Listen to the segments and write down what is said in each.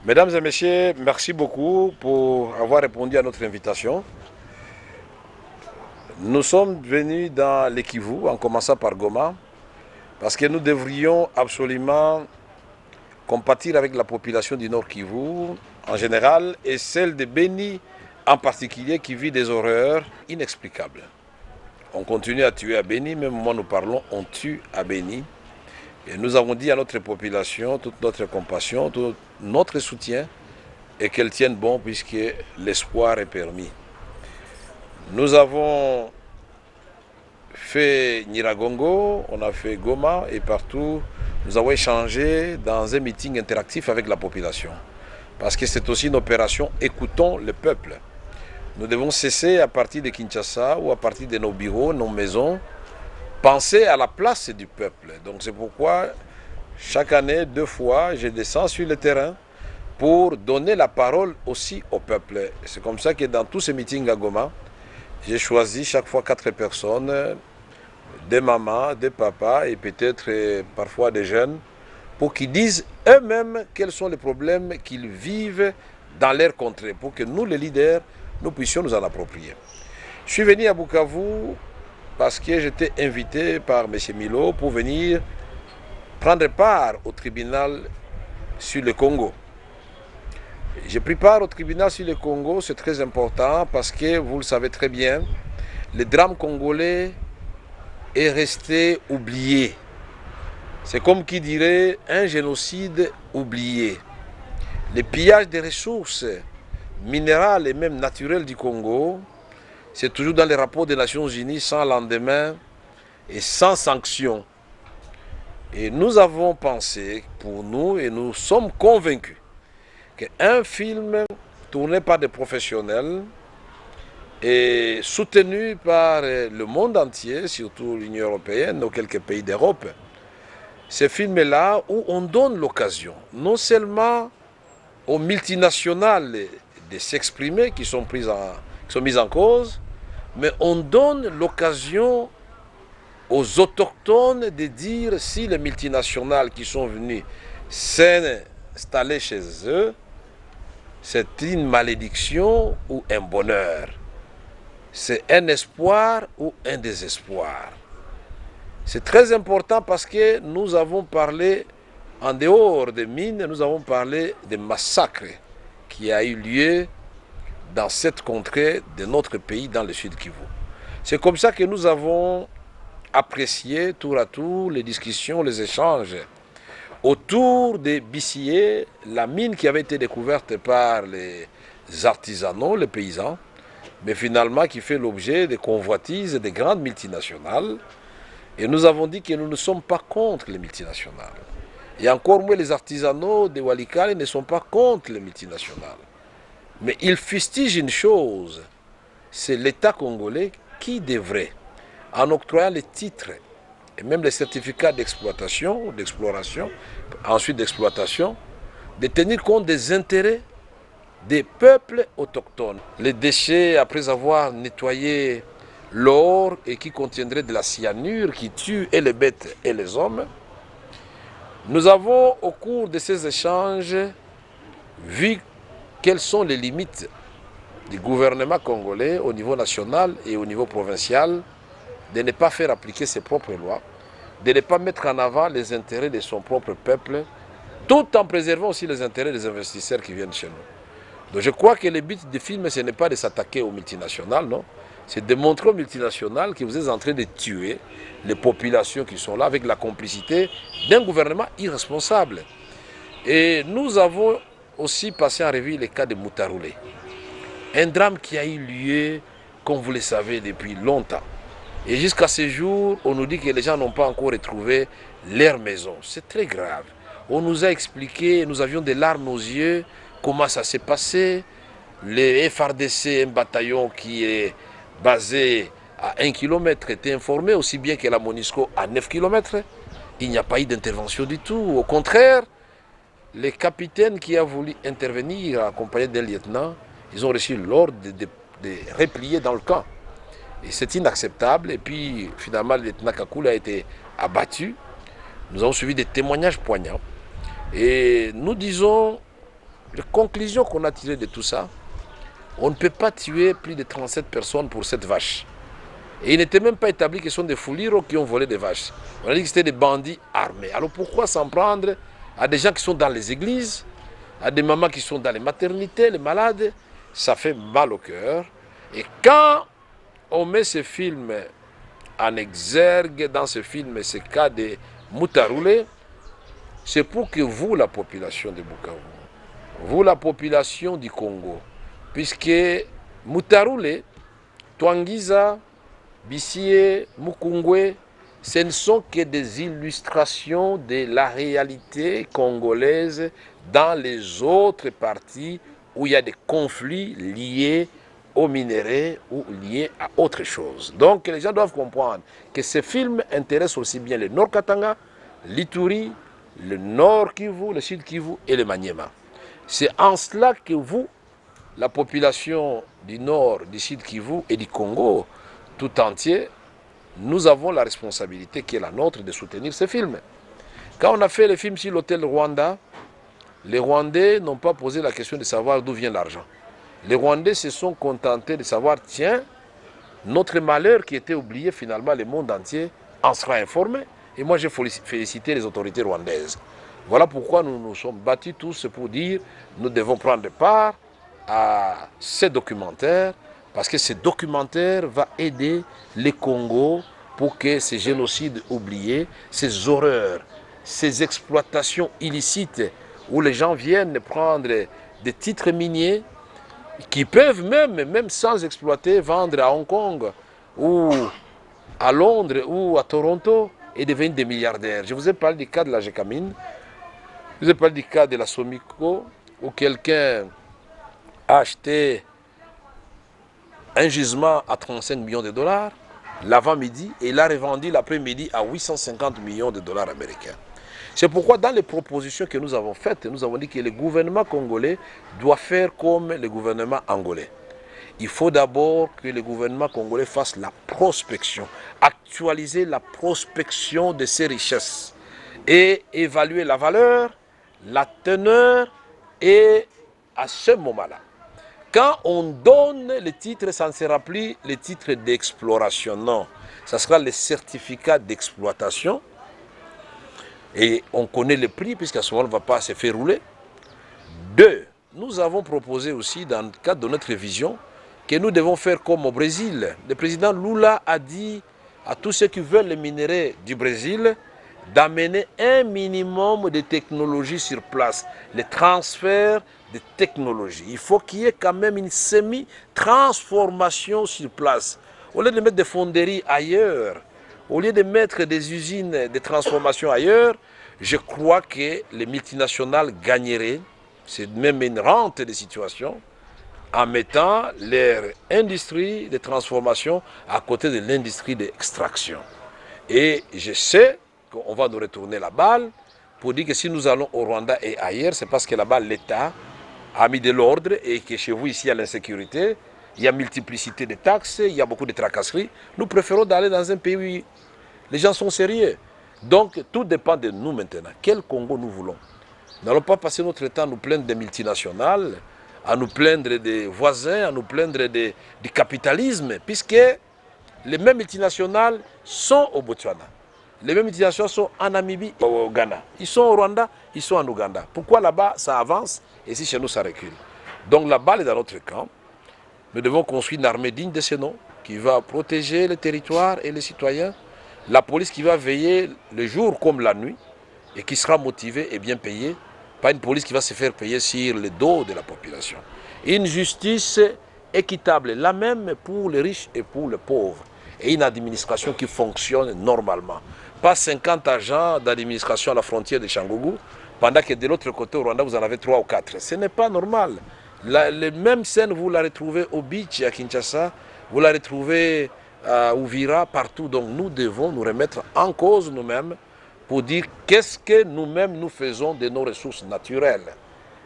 Mesdames et messieurs, merci beaucoup pour avoir répondu à notre invitation. Nous sommes venus dans le Kivu, en commençant par Goma, parce que nous devrions absolument compatir avec la population du Nord Kivu en général et celle de Beni en particulier qui vit des horreurs inexplicables. On continue à tuer à Beni, même au moment où nous parlons, on tue à Beni. Et nous avons dit à notre population toute notre compassion, tout notre soutien et qu'elle tienne bon puisque l'espoir est permis. Nous avons fait Niragongo, on a fait Goma et partout, nous avons échangé dans un meeting interactif avec la population. Parce que c'est aussi une opération écoutons le peuple. Nous devons cesser à partir de Kinshasa ou à partir de nos bureaux, nos maisons, penser à la place du peuple. Donc c'est pourquoi chaque année, 2 fois, je descends sur le terrain pour donner la parole aussi au peuple. C'est comme ça que dans tous ces meetings à Goma, j'ai choisi chaque fois 4 personnes, des mamans, des papas et peut-être parfois des jeunes, pour qu'ils disent eux-mêmes quels sont les problèmes qu'ils vivent dans leur contrée, pour que nous, les leaders, nous puissions nous en approprier. Je suis venu à Bukavu parce que j'étais invité par M. Milo pour venir prendre part au tribunal sur le Congo. J'ai pris part au tribunal sur le Congo, c'est très important parce que, vous le savez très bien, le drame congolais est resté oublié. C'est comme qui dirait un génocide oublié. Le pillage des ressources minérales et même naturelles du Congo, c'est toujours dans les rapports des Nations Unies sans lendemain et sans sanction. Et nous avons pensé, pour nous, et nous sommes convaincus, qu'un film tourné par des professionnels et soutenu par le monde entier, surtout l'Union européenne ou quelques pays d'Europe, ce film-là où on donne l'occasion, non seulement aux multinationales de s'exprimer, qui sont mises en cause, mais on donne l'occasion aux autochtones de dire si les multinationales qui sont venues s'installer chez eux, c'est une malédiction ou un bonheur. C'est un espoir ou un désespoir. C'est très important parce que nous avons parlé, en dehors des mines, nous avons parlé des massacres qui a eu lieu dans cette contrée de notre pays, dans le sud Kivu. C'est comme ça que nous avons apprécié tour à tour les discussions, les échanges autour des Bissier, la mine qui avait été découverte par les artisanaux, les paysans, mais finalement qui fait l'objet des convoitises des grandes multinationales. Et nous avons dit que nous ne sommes pas contre les multinationales. Et encore moins les artisanaux de Walikale ne sont pas contre les multinationales. Mais ils fustigent une chose, c'est l'État congolais qui devrait, en octroyant les titres et même les certificats d'exploitation, d'exploration, ensuite d'exploitation, de tenir compte des intérêts des peuples autochtones. Les déchets, après avoir nettoyé l'or et qui contiendrait de la cyanure qui tue et les bêtes et les hommes, nous avons au cours de ces échanges vu quelles sont les limites du gouvernement congolais au niveau national et au niveau provincial de ne pas faire appliquer ses propres lois, de ne pas mettre en avant les intérêts de son propre peuple, tout en préservant aussi les intérêts des investisseurs qui viennent chez nous. Donc je crois que le but du film, ce n'est pas de s'attaquer aux multinationales, non. C'est de montrer aux multinationales que vous êtes en train de tuer les populations qui sont là avec la complicité d'un gouvernement irresponsable. Et nous avons aussi passé en revue les cas de Moutaroulé. Un drame qui a eu lieu, comme vous le savez, depuis longtemps. Et jusqu'à ce jour, on nous dit que les gens n'ont pas encore retrouvé leur maison. C'est très grave. On nous a expliqué, nous avions des larmes aux yeux, comment ça s'est passé. Le FRDC, un bataillon qui est basé à 1 km, était informé, aussi bien que la MONUSCO à 9 km. Il n'y a pas eu d'intervention du tout. Au contraire, les capitaines qui ont voulu intervenir accompagnés d'un lieutenant, ils ont reçu l'ordre de replier dans le camp. Et c'est inacceptable. Et puis, finalement, le lieutenant Kakula a été abattu. Nous avons suivi des témoignages poignants. Et nous disons La conclusion qu'on a tirée de tout ça, on ne peut pas tuer plus de 37 personnes pour cette vache. Et il n'était même pas établi que ce sont des fouliros qui ont volé des vaches. On a dit que c'était des bandits armés. Alors pourquoi s'en prendre à des gens qui sont dans les églises, à des mamans qui sont dans les maternités, les malades? Ça fait mal au cœur. Et quand on met ce film en exergue, dans ce film, ce cas de Moutaroulé, c'est pour que vous, la population de Bukavu, vous, la population du Congo, puisque Moutaroulé, Twangiza, Bissie, Mukungwe, ce ne sont que des illustrations de la réalité congolaise dans les autres parties où il y a des conflits liés aux minéraux ou liés à autre chose. Donc les gens doivent comprendre que ces films intéressent aussi bien le Nord Katanga, l'Ituri, le Nord Kivu, le Sud Kivu et le Maniema. C'est en cela que vous, la population du Nord, du Sud Kivu et du Congo tout entier, nous avons la responsabilité qui est la nôtre de soutenir ces films. Quand on a fait les films sur l'hôtel Rwanda, les Rwandais n'ont pas posé la question de savoir d'où vient l'argent. Les Rwandais se sont contentés de savoir, tiens, notre malheur qui était oublié, finalement, le monde entier en sera informé. Et moi, j'ai félicité les autorités rwandaises. Voilà pourquoi nous nous sommes battus tous pour dire nous devons prendre part à ces documentaires, parce que ce documentaire va aider les Congos pour que ces génocides oubliés, ces horreurs, ces exploitations illicites où les gens viennent prendre des titres miniers qui peuvent même sans exploiter, vendre à Hong Kong ou à Londres ou à Toronto et devenir des milliardaires. Je vous ai parlé du cas de la Gécamine, je vous ai parlé du cas de la Somico où quelqu'un a acheté un gisement à 35 millions de dollars l'avant-midi et l'a revendu l'après-midi à 850 millions de dollars américains. C'est pourquoi dans les propositions que nous avons faites, nous avons dit que le gouvernement congolais doit faire comme le gouvernement angolais. Il faut d'abord que le gouvernement congolais fasse la prospection, actualiser la prospection de ses richesses et évaluer la valeur, la teneur et à ce moment-là, quand on donne le titre, ça ne sera plus le titre d'exploration, non. Ça sera le certificat d'exploitation. Et on connaît le prix, puisqu'à ce moment, on ne va pas se faire rouler. Deux, nous avons proposé aussi, dans le cadre de notre vision, que nous devons faire comme au Brésil. Le président Lula a dit à tous ceux qui veulent les minéraux du Brésil d'amener un minimum de technologie sur place, le transfert de technologie. Il faut qu'il y ait quand même une semi-transformation sur place. Au lieu de mettre des fonderies ailleurs, au lieu de mettre des usines de transformation ailleurs, je crois que les multinationales gagneraient, c'est même une rente de situation, en mettant leur industrie de transformation à côté de l'industrie d'extraction. Et je sais qu'on va nous retourner la balle pour dire que si nous allons au Rwanda et ailleurs, c'est parce que là-bas, l'État a mis de l'ordre et que chez vous, ici, il y a l'insécurité, il y a multiplicité de taxes, il y a beaucoup de tracasseries. Nous préférons d'aller dans un pays où les gens sont sérieux. Donc, tout dépend de nous maintenant. Quel Congo nous voulons? Nous n'allons pas passer notre temps à nous plaindre des multinationales, à nous plaindre des voisins, à nous plaindre du capitalisme, puisque les mêmes multinationales sont au Botswana. Les mêmes multinationales sont en Namibie, au Ghana. Ils sont au Rwanda, ils sont en Ouganda. Pourquoi là-bas, ça avance et ici, chez nous, ça recule? Donc la balle est dans notre camp. Nous devons construire une armée digne de ce nom, qui va protéger le territoire et les citoyens. La police qui va veiller le jour comme la nuit et qui sera motivée et bien payée. Pas une police qui va se faire payer sur le dos de la population. Une justice équitable, la même pour les riches et pour les pauvres. Et une administration qui fonctionne normalement. Pas 50 agents d'administration à la frontière de Changougou, pendant que de l'autre côté au Rwanda, vous en avez 3 ou 4. Ce n'est pas normal. Les mêmes scènes, vous la retrouvez au beach à Kinshasa, vous la retrouvez à Uvira, partout. Donc nous devons nous remettre en cause nous-mêmes pour dire qu'est-ce que nous-mêmes nous faisons de nos ressources naturelles.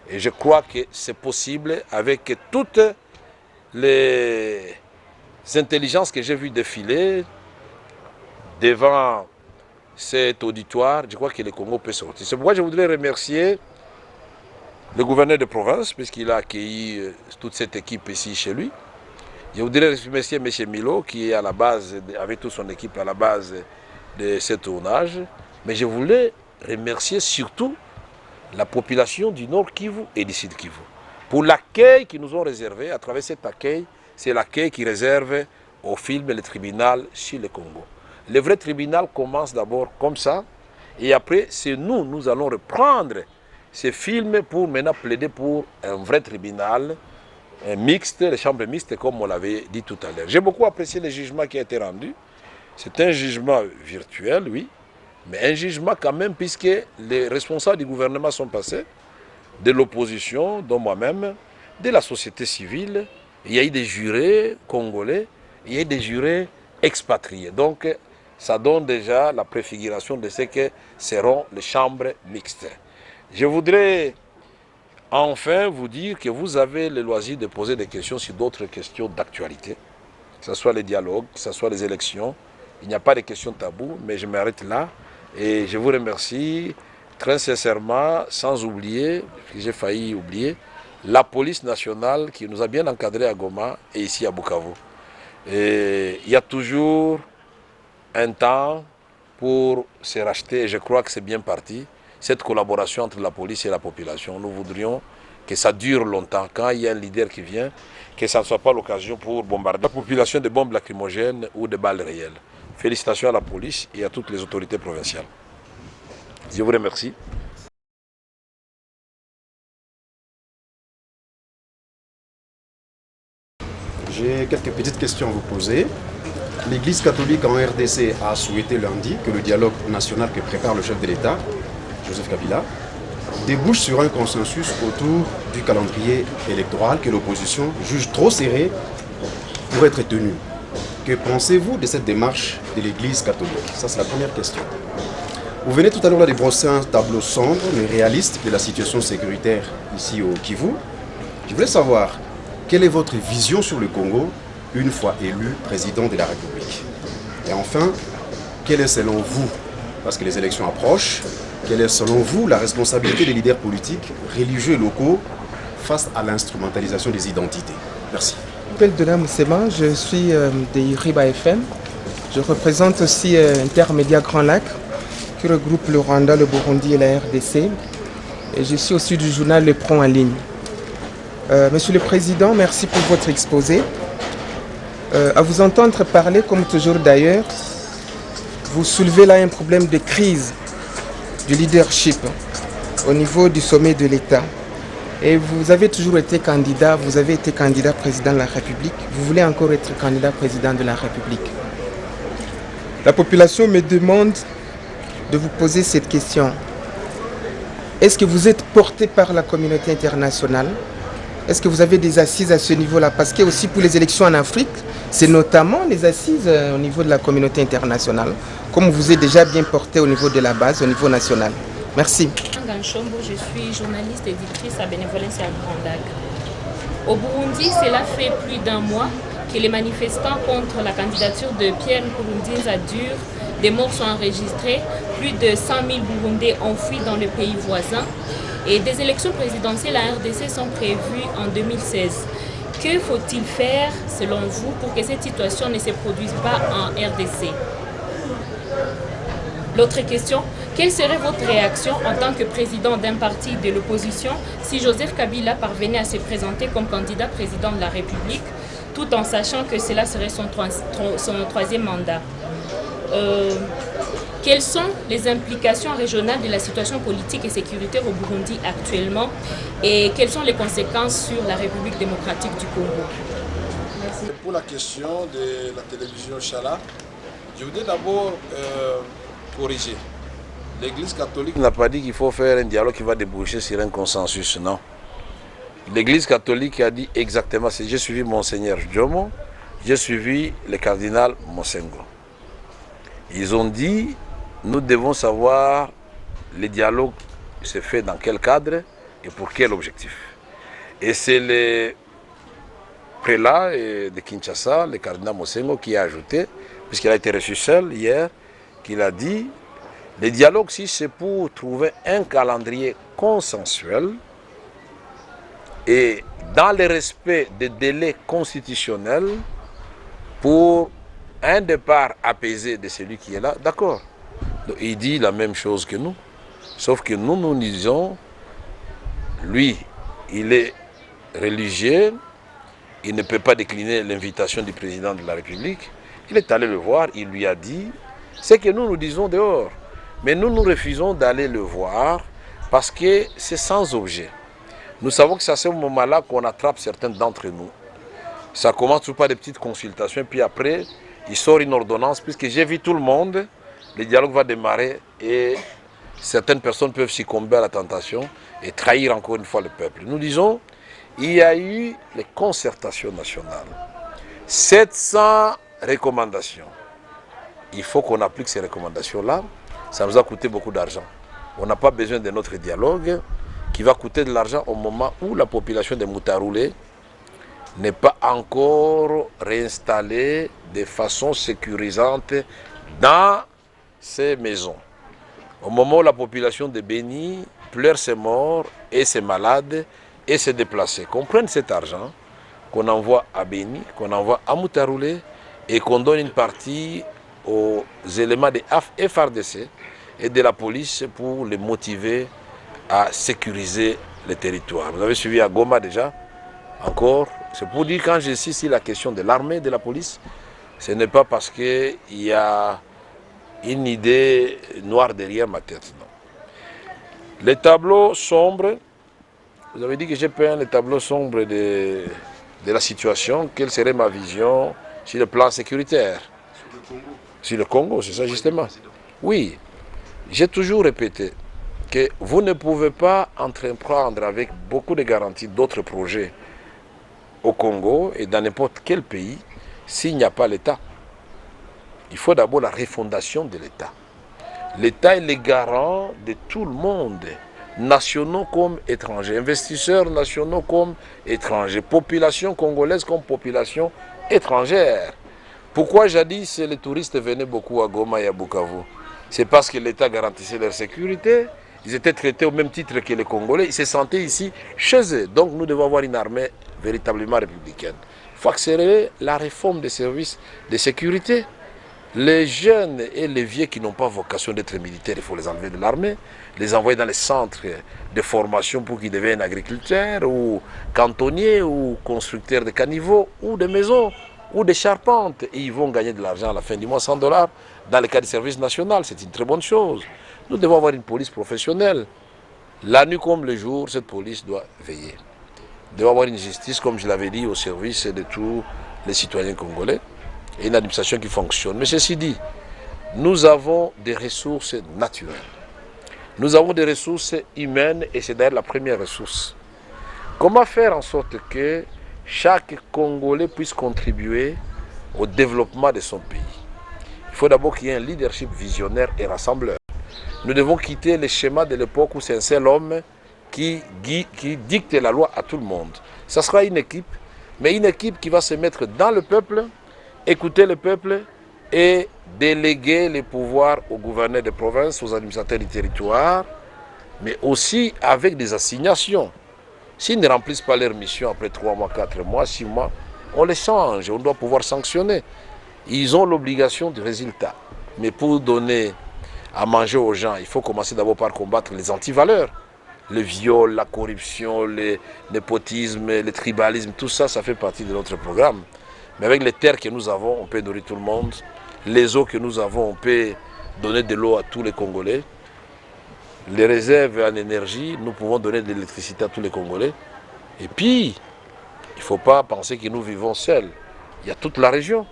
Et je crois que c'est possible avec toutes les intelligences que j'ai vues défiler devant cet auditoire. Je crois que le Congo peut sortir. C'est pourquoi je voudrais remercier le gouverneur de province, puisqu'il a accueilli toute cette équipe ici chez lui. Je voudrais remercier M. Milo, qui est à la base, avec toute son équipe à la base de ce tournage. Mais je voulais remercier surtout la population du Nord Kivu et du Sud Kivu pour l'accueil qu'ils nous ont réservé. À travers cet accueil, c'est l'accueil qu'ils réservent au film Le Tribunal sur le Congo. Le vrai tribunal commence d'abord comme ça, et après, c'est nous allons reprendre ces films pour maintenant plaider pour un vrai tribunal mixte, les chambres mixtes, comme on l'avait dit tout à l'heure. J'ai beaucoup apprécié le jugement qui a été rendu. C'est un jugement virtuel, oui, mais un jugement quand même, puisque les responsables du gouvernement sont passés, de l'opposition, dont moi-même, de la société civile. Il y a eu des jurés congolais, il y a eu des jurés expatriés. Donc, ça donne déjà la préfiguration de ce que seront les chambres mixtes. Je voudrais enfin vous dire que vous avez le loisir de poser des questions sur d'autres questions d'actualité, que ce soit les dialogues, que ce soit les élections. Il n'y a pas de questions taboues, mais je m'arrête là. Et je vous remercie très sincèrement, sans oublier, j'ai failli oublier, la police nationale qui nous a bien encadrés à Goma et ici à Bukavu. Et il y a toujours un temps pour se racheter, et je crois que c'est bien parti, cette collaboration entre la police et la population. Nous voudrions que ça dure longtemps. Quand il y a un leader qui vient, que ça ne soit pas l'occasion pour bombarder la population de bombes lacrymogènes ou de balles réelles. Félicitations à la police et à toutes les autorités provinciales. Je vous remercie. J'ai quelques petites questions à vous poser. L'Église catholique en RDC a souhaité lundi que le dialogue national que prépare le chef de l'État, Joseph Kabila, débouche sur un consensus autour du calendrier électoral que l'opposition juge trop serré pour être tenu. Que pensez-vous de cette démarche de l'Église catholique? Ça, c'est la première question. Vous venez tout à l'heure de brosser un tableau sombre mais réaliste de la situation sécuritaire ici au Kivu. Je voulais savoir, quelle est votre vision sur le Congo une fois élu président de la République? Et enfin, quelle est selon vous, parce que les élections approchent, quelle est selon vous la responsabilité des leaders politiques, religieux et locaux face à l'instrumentalisation des identités? Merci. Je m'appelle Dona Moussema, je suis de Riba FM. Je représente aussi Intermédia Grand Lac, qui regroupe le Rwanda, le Burundi et la RDC. Et je suis aussi du journal Le Pront en ligne. Monsieur le Président, merci pour votre exposé. À vous entendre parler, comme toujours d'ailleurs, vous soulevez là un problème de crise du leadership au niveau du sommet de l'État. Et vous avez toujours été candidat, vous avez été candidat président de la République, vous voulez encore être candidat président de la République. La population me demande de vous poser cette question. Est-ce que vous êtes porté par la communauté internationale? Est-ce que vous avez des assises à ce niveau-là? Parce que aussi pour les élections en Afrique, c'est notamment les assises au niveau de la communauté internationale, comme vous êtes déjà bien porté au niveau de la base, au niveau national. Merci. Je suis journaliste et éditrice à Bénévolencia Grand Lac. Au Burundi, cela fait plus d'un mois que les manifestants contre la candidature de Pierre Nkurunziza durent. Des morts sont enregistrés, plus de 100 000 Burundais ont fui dans le pays voisin et des élections présidentielles à RDC sont prévues en 2016. Que faut-il faire, selon vous, pour que cette situation ne se produise pas en RDC? L'autre question, quelle serait votre réaction en tant que président d'un parti de l'opposition si Joseph Kabila parvenait à se présenter comme candidat président de la République, tout en sachant que cela serait son troisième mandat? Quelles sont les implications régionales de la situation politique et sécuritaire au Burundi actuellement et quelles sont les conséquences sur la République démocratique du Congo? Merci. Pour la question de la télévision Chala, je voudrais d'abord corriger. L'Église catholique n'a pas dit qu'il faut faire un dialogue qui va déboucher sur un consensus, non. L'Église catholique a dit exactement, j'ai suivi Monseigneur Djomo, j'ai suivi le cardinal Mosengo. Ils ont dit, nous devons savoir le dialogue se fait dans quel cadre et pour quel objectif. Et c'est le prélat de Kinshasa, le cardinal Mosengo, qui a ajouté, puisqu'il a été reçu seul hier, qu'il a dit, le dialogue, si c'est pour trouver un calendrier consensuel, et dans le respect des délais constitutionnels pour un départ apaisé de celui qui est là, d'accord. Il dit la même chose que nous, sauf que nous disons, lui, il est religieux, il ne peut pas décliner l'invitation du président de la République. Il est allé le voir, il lui a dit ce que nous disons dehors. Mais nous refusons d'aller le voir parce que c'est sans objet. Nous savons que c'est à ce moment-là qu'on attrape certains d'entre nous. Ça commence toujours par des petites consultations, puis après, il sort une ordonnance, puisque j'ai vu tout le monde, le dialogue va démarrer et certaines personnes peuvent succomber à la tentation et trahir encore une fois le peuple. Nous disons, il y a eu les concertations nationales, 700 recommandations. Il faut qu'on applique ces recommandations-là. Ça nous a coûté beaucoup d'argent. On n'a pas besoin de notre dialogue qui va coûter de l'argent au moment où la population de Moutaroulé n'est pas encore réinstallée de façon sécurisante dans ses maisons. Au moment où la population de Béni pleure ses morts et ses malades et ses déplacés, qu'on prenne cet argent, qu'on envoie à Béni, qu'on envoie à Moutaroulé et qu'on donne une partie aux éléments de FARDC et de la police pour les motiver à sécuriser le territoire. Vous avez suivi à Goma déjà, encore. C'est pour dire, quand je cite ici la question de l'armée, de la police, ce n'est pas parce qu'il y a une idée noire derrière ma tête, non. Les tableaux sombres, vous avez dit que j'ai peint les tableaux sombres de la situation, quelle serait ma vision sur le plan sécuritaire. Sur le Congo, c'est ça justement. Oui, j'ai toujours répété que vous ne pouvez pas entreprendre avec beaucoup de garanties d'autres projets au Congo et dans n'importe quel pays s'il n'y a pas l'État. Il faut d'abord la refondation de l'État. L'État est le garant de tout le monde, nationaux comme étrangers, investisseurs nationaux comme étrangers, population congolaise comme population étrangère. Pourquoi jadis les touristes venaient beaucoup à Goma et à Bukavu? C'est parce que l'État garantissait leur sécurité. Ils étaient traités au même titre que les Congolais. Ils se sentaient ici chez eux. Donc nous devons avoir une armée véritablement républicaine. Il faut accélérer la réforme des services de sécurité. Les jeunes et les vieux qui n'ont pas vocation d'être militaires, il faut les enlever de l'armée, les envoyer dans les centres de formation pour qu'ils deviennent agriculteurs ou cantonniers ou constructeurs de caniveaux ou de maisons ou des charpentes. Et ils vont gagner de l'argent à la fin du mois, $100 dans le cas du service national. C'est une très bonne chose. Nous devons avoir une police professionnelle. La nuit comme le jour, cette police doit veiller. Nous devons avoir une justice, comme je l'avais dit, au service de tous les citoyens congolais et une administration qui fonctionne. Mais ceci dit, nous avons des ressources naturelles. Nous avons des ressources humaines et c'est d'ailleurs la première ressource. Comment faire en sorte que chaque Congolais puisse contribuer au développement de son pays? Il faut d'abord qu'il y ait un leadership visionnaire et rassembleur. Nous devons quitter les schémas de l'époque où c'est un seul homme qui dicte la loi à tout le monde. Ça sera une équipe, mais une équipe qui va se mettre dans le peuple, écouter le peuple et déléguer les pouvoirs aux gouverneurs de province, aux administrateurs du territoire, mais aussi avec des assignations. S'ils ne remplissent pas leur mission après 3 mois, 4 mois, 6 mois, on les change, on doit pouvoir sanctionner. Ils ont l'obligation du résultat. Mais pour donner à manger aux gens, il faut commencer d'abord par combattre les antivaleurs. Le viol, la corruption, le népotisme, le tribalisme, tout ça, ça fait partie de notre programme. Mais avec les terres que nous avons, on peut nourrir tout le monde. Les eaux que nous avons, on peut donner de l'eau à tous les Congolais. Les réserves en énergie, nous pouvons donner de l'électricité à tous les Congolais. Et puis, il ne faut pas penser que nous vivons seuls. Il y a toute la région.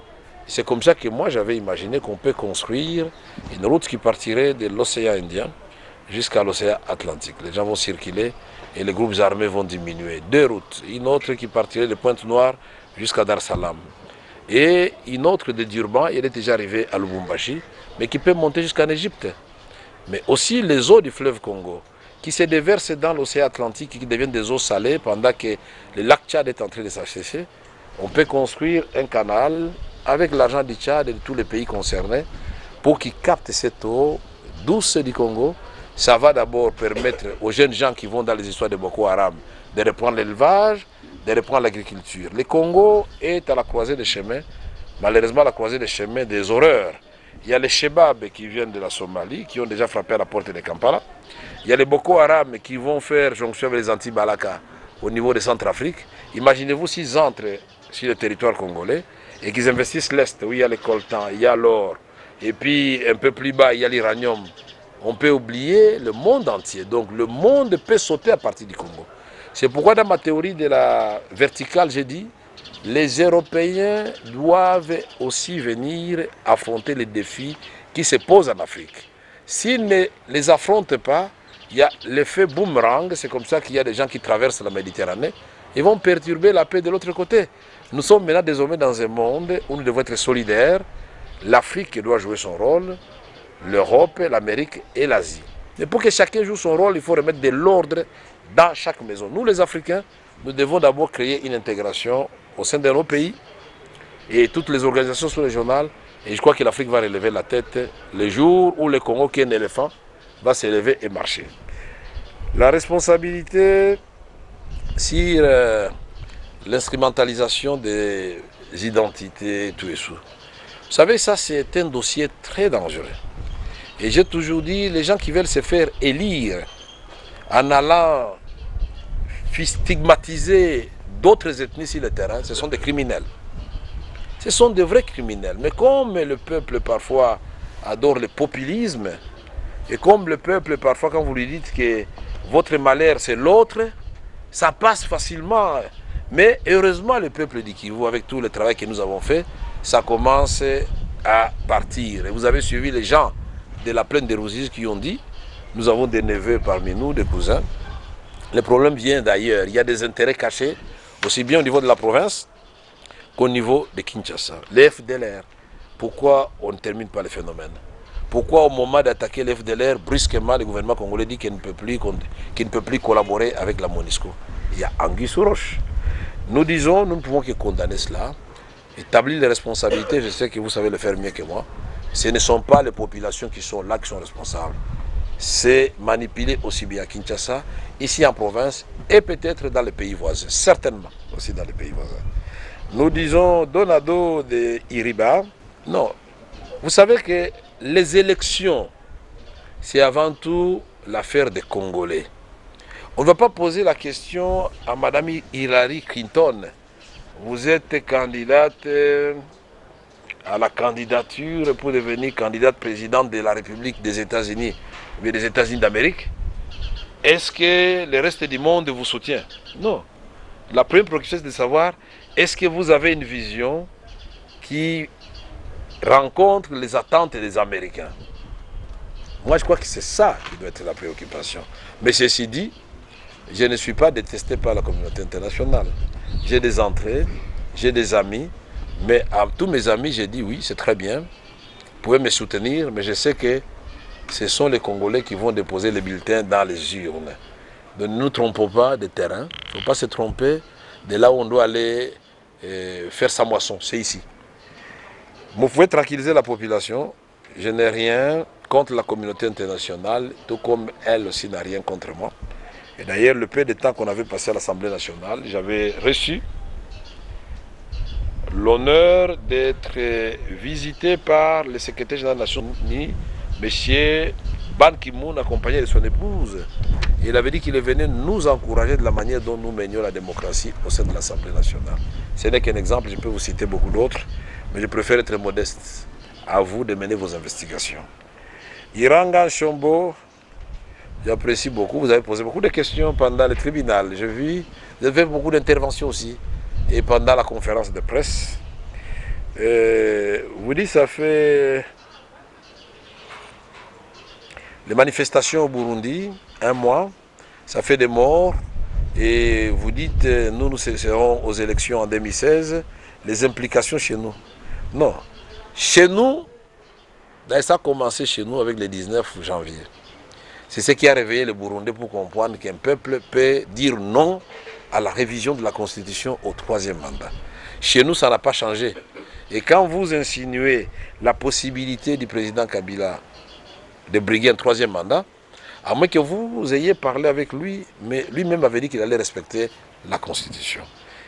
C'est comme ça que moi, j'avais imaginé qu'on peut construire une route qui partirait de l'océan Indien jusqu'à l'océan Atlantique. Les gens vont circuler et les groupes armés vont diminuer. 2 routes. Une autre qui partirait de Pointe-Noire jusqu'à Dar es Salaam. Et une autre de Durban, elle est déjà arrivée à Lubumbashi, mais qui peut monter jusqu'en Égypte. Mais aussi les eaux du fleuve Congo, qui se déversent dans l'océan Atlantique et qui deviennent des eaux salées pendant que le lac Tchad est en train de s'assécher. On peut construire un canal avec l'argent du Tchad et de tous les pays concernés pour qu'ils captent cette eau douce du Congo. Ça va d'abord permettre aux jeunes gens qui vont dans les histoires de Boko Haram de reprendre l'élevage, de reprendre l'agriculture. Le Congo est à la croisée des chemins, malheureusement à la croisée des chemins des horreurs. Il y a les Chebabs qui viennent de la Somalie, qui ont déjà frappé à la porte de Kampala. Il y a les Boko Haram qui vont faire jonction avec les anti-Balaka au niveau de Centrafrique. Imaginez-vous s'ils entrent sur le territoire congolais et qu'ils investissent l'Est, où il y a les coltans, il y a l'or, et puis un peu plus bas, il y a l'uranium. On peut oublier le monde entier. Donc le monde peut sauter à partir du Congo. C'est pourquoi dans ma théorie de la verticale, j'ai dit, les Européens doivent aussi venir affronter les défis qui se posent en Afrique. S'ils ne les affrontent pas, il y a l'effet boomerang, c'est comme ça qu'il y a des gens qui traversent la Méditerranée, ils vont perturber la paix de l'autre côté. Nous sommes maintenant désormais dans un monde où nous devons être solidaires. L'Afrique doit jouer son rôle, l'Europe, l'Amérique et l'Asie. Mais pour que chacun joue son rôle, il faut remettre de l'ordre dans chaque maison. Nous les Africains, nous devons d'abord créer une intégration au sein de nos pays et toutes les organisations sous-régionales. Et je crois que l'Afrique va relever la tête le jour où le Congo, qui est un éléphant, va s'élever et marcher. La responsabilité sur l'instrumentalisation des identités, tout et tout. Vous savez, ça c'est un dossier très dangereux. Et j'ai toujours dit, les gens qui veulent se faire élire en allant stigmatiser d'autres ethnies sur le terrain, ce sont des criminels. Ce sont de vrais criminels. Mais comme le peuple parfois adore le populisme, et comme le peuple parfois quand vous lui dites que votre malheur c'est l'autre, ça passe facilement. Mais heureusement le peuple du Kivu, avec tout le travail que nous avons fait, ça commence à partir. Et vous avez suivi les gens de la plaine des Rosiers qui ont dit, nous avons des neveux parmi nous, des cousins. Le problème vient d'ailleurs. Il y a des intérêts cachés, aussi bien au niveau de la province qu'au niveau de Kinshasa. Les FDLR, pourquoi on ne termine pas le phénomène? Pourquoi au moment d'attaquer les FDLR, brusquement le gouvernement congolais dit qu'il ne peut plus collaborer avec la MONUSCO? Il y a anguille sous roche. Nous disons, nous ne pouvons que condamner cela, établir les responsabilités, je sais que vous savez le faire mieux que moi. Ce ne sont pas les populations qui sont là qui sont responsables. C'est manipuler aussi bien à Kinshasa, ici en province, et peut-être dans les pays voisins, certainement aussi dans les pays voisins. Nous disons Donado de Iriba. Non, vous savez que les élections, c'est avant tout l'affaire des Congolais. On ne va pas poser la question à Mme Hillary Clinton. Vous êtes candidate à la candidature pour devenir candidate présidente de la République des États-Unis, ou des États-Unis d'Amérique. Est-ce que le reste du monde vous soutient? Non. La première préoccupation, c'est de savoir, est-ce que vous avez une vision qui rencontre les attentes des Américains? Moi, je crois que c'est ça qui doit être la préoccupation. Mais ceci dit, je ne suis pas détesté par la communauté internationale. J'ai des entrées, j'ai des amis, mais à tous mes amis, j'ai dit oui, c'est très bien, vous pouvez me soutenir, mais je sais que ce sont les Congolais qui vont déposer les bulletins dans les urnes. Donc ne nous trompons pas de terrain, il ne faut pas se tromper de là où on doit aller faire sa moisson, c'est ici. Vous pouvez tranquilliser la population, je n'ai rien contre la communauté internationale, tout comme elle aussi n'a rien contre moi. Et d'ailleurs, le peu de temps qu'on avait passé à l'Assemblée nationale, j'avais reçu l'honneur d'être visité par le secrétaire général des Nations Unies, M. Ban Ki-moon, accompagné de son épouse. Et il avait dit qu'il venait nous encourager de la manière dont nous menions la démocratie au sein de l'Assemblée nationale. Ce n'est qu'un exemple, je peux vous citer beaucoup d'autres, mais je préfère être modeste. À vous de mener vos investigations. Iranga Chombo, j'apprécie beaucoup, vous avez posé beaucoup de questions pendant le tribunal. J'ai vu, vous avez fait beaucoup d'interventions aussi. Et pendant la conférence de presse, vous dites ça fait les manifestations au Burundi, 1 mois, ça fait des morts, et vous dites nous serons aux élections en 2016, les implications chez nous. Non, chez nous, ça a commencé chez nous avec le 19 janvier. C'est ce qui a réveillé le Burundi pour comprendre qu'un peuple peut dire non à la révision de la Constitution au 3e mandat. Chez nous, ça n'a pas changé. Et quand vous insinuez la possibilité du président Kabila de briguer un 3e mandat, À moins que vous ayez parlé avec lui, mais lui-même avait dit qu'il allait respecter la Constitution.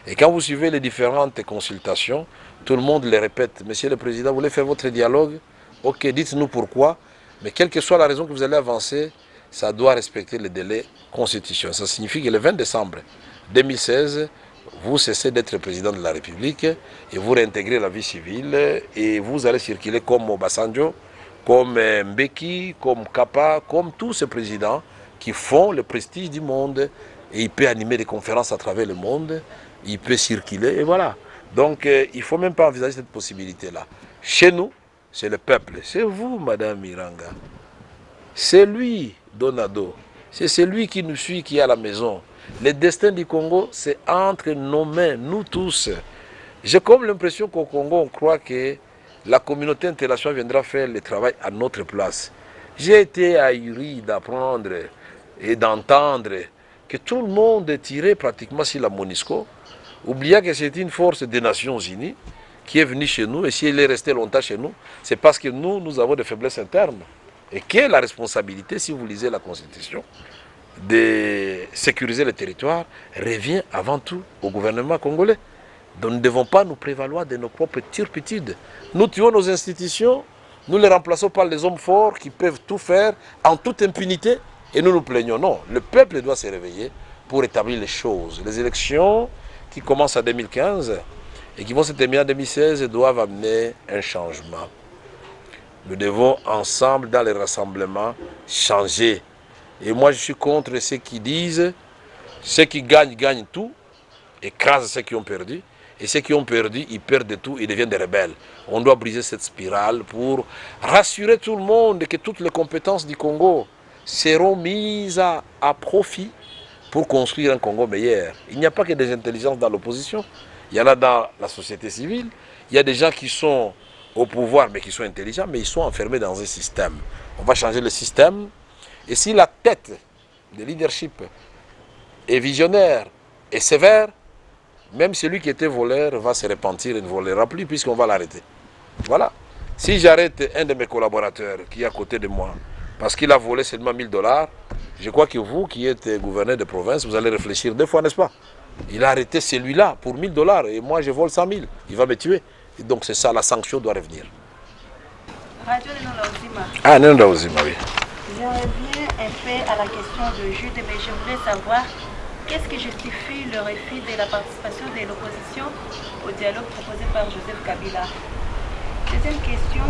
Et quand vous suivez les différentes consultations, tout le monde les répète. Monsieur le Président, vous voulez faire votre dialogue? Ok, dites-nous pourquoi. Mais quelle que soit la raison que vous allez avancer, ça doit respecter les délais constitutionnels. Ça signifie que le 20 décembre 2016, vous cessez d'être président de la République et vous réintégrez la vie civile et vous allez circuler comme Obasanjo, comme Mbeki, comme Kappa, comme tous ces présidents qui font le prestige du monde. Et il peut animer des conférences à travers le monde, il peut circuler, et voilà. Donc il ne faut même pas envisager cette possibilité-là. Chez nous, c'est le peuple. C'est vous, Madame Miranga. C'est lui, Donado. C'est celui qui nous suit, qui est à la maison. Le destin du Congo, c'est entre nos mains, nous tous. J'ai comme l'impression qu'au Congo, on croit que la communauté internationale viendra faire le travail à notre place. J'ai été ahuri d'apprendre et d'entendre que tout le monde est tiré pratiquement sur la MONUSCO, oubliant que c'est une force des Nations Unies qui est venue chez nous, et si elle est restée longtemps chez nous, c'est parce que nous avons des faiblesses internes. Et quelle est la responsabilité, si vous lisez la Constitution, de sécuriser le territoire, revient avant tout au gouvernement congolais. Donc nous ne devons pas nous prévaloir de nos propres turpitudes. Nous tuons nos institutions, nous les remplaçons par les hommes forts qui peuvent tout faire en toute impunité, et nous nous plaignons. Non, le peuple doit se réveiller pour établir les choses. Les élections qui commencent en 2015 et qui vont se terminer en 2016 doivent amener un changement. Nous devons ensemble, dans les rassemblements, changer. Et moi, je suis contre ceux qui disent ceux qui gagnent, gagnent tout, écrasent ceux qui ont perdu. Et ceux qui ont perdu, ils perdent tout, ils deviennent des rebelles. On doit briser cette spirale pour rassurer tout le monde que toutes les compétences du Congo seront mises à profit pour construire un Congo meilleur. Il n'y a pas que des intelligences dans l'opposition. Il y en a dans la société civile. Il y a des gens qui sont au pouvoir, mais qui sont intelligents, mais ils sont enfermés dans un système. On va changer le système. Et si la tête de leadership est visionnaire et sévère, même celui qui était voleur va se repentir et ne volera plus puisqu'on va l'arrêter. Voilà. Si j'arrête un de mes collaborateurs qui est à côté de moi parce qu'il a volé seulement 1000 $, je crois que vous qui êtes gouverneur de province, vous allez réfléchir 2 fois, n'est-ce pas? Il a arrêté celui-là pour 1000 $ et moi je vole 100 000. Il va me tuer. Et donc c'est ça, la sanction doit revenir. Radio Neno Lauzima. Ah, Neno Lauzima, oui. Je reviens un peu à la question de Jude, mais je voulais savoir qu'est-ce qui justifie le refus de la participation de l'opposition au dialogue proposé par Joseph Kabila. Deuxième question,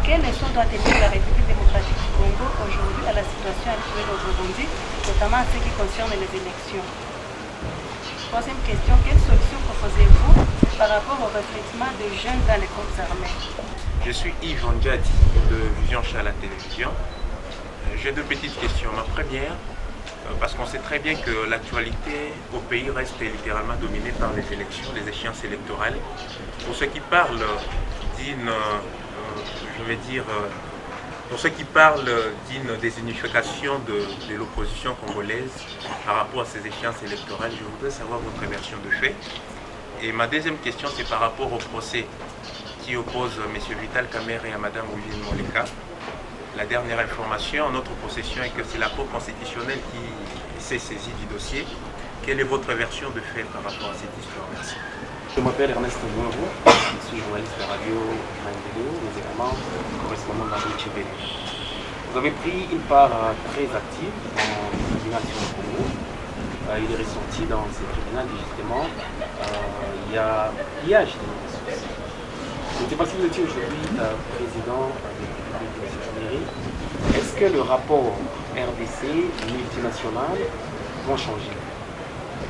quelle leçon doit tenir la République démocratique du Congo aujourd'hui à la situation actuelle au Burundi, notamment en ce qui concerne les élections? Troisième question, quelle solution proposez-vous par rapport au recrutement de jeunes dans les groupes armés? Je suis Yves Ndjadi de Vision Chat à la télévision. J'ai 2 petites questions. Ma première, parce qu'on sait très bien que l'actualité au pays reste littéralement dominée par les élections, les échéances électorales. Pour ceux qui parlent d'une, pour ceux qui parlent d'une désunification de l'opposition congolaise par rapport à ces échéances électorales, je voudrais savoir votre version de fait. Et ma deuxième question, c'est par rapport au procès qui oppose M. Vital Kamerhe à Mme Willy Moleka. La dernière information en notre possession est que c'est la Cour constitutionnelle qui s'est saisie du dossier. Quelle est votre version de fait par rapport à cette histoire? Merci. Je m'appelle Ernest Mwongo, je suis journaliste de radio Mandelo, mais également correspondant dans Deutsche Welle. Vous avez pris une part très active dans le tribunal sur le Congo. Il est ressorti dans ce tribunal justement, il y a pillage des ressources. Je ne sais pas si vous étiez aujourd'hui président de cette mairie. Est-ce que le rapport RDC multinational va changer?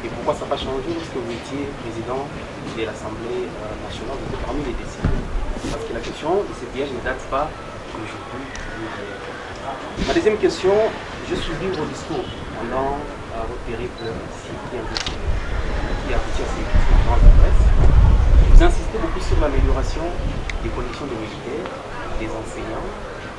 Et pourquoi ça n'a pas changé lorsque vous étiez président de l'Assemblée nationale, vous êtes parmi les décideurs? Parce que la question de ces pièges ne date pas d'aujourd'hui. Ma deuxième question, je suivi vos discours pendant votre périple ici qui aboutit à ces différentes adresses. Vous insistez beaucoup sur l'amélioration des conditions des militaires, des enseignants,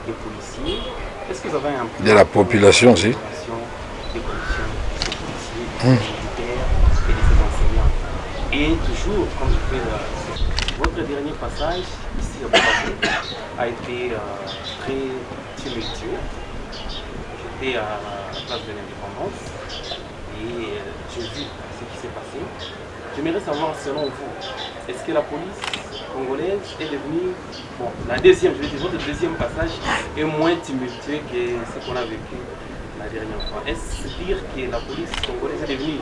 des policiers. Est-ce que vous avez un plan de la population aussi? Des conditions des policiers, des militaires et de ces enseignants. Et toujours, quand je fais votre dernier passage ici à Boubaké a été très tumultueux. Je j'étais à la place de l'indépendance et j'ai vu ce qui s'est passé. J'aimerais savoir, selon vous, est-ce que la police congolaise est devenue, bon, votre deuxième passage est moins tumultueux que ce qu'on a vécu la dernière fois? Est-ce dire que la police congolaise est devenue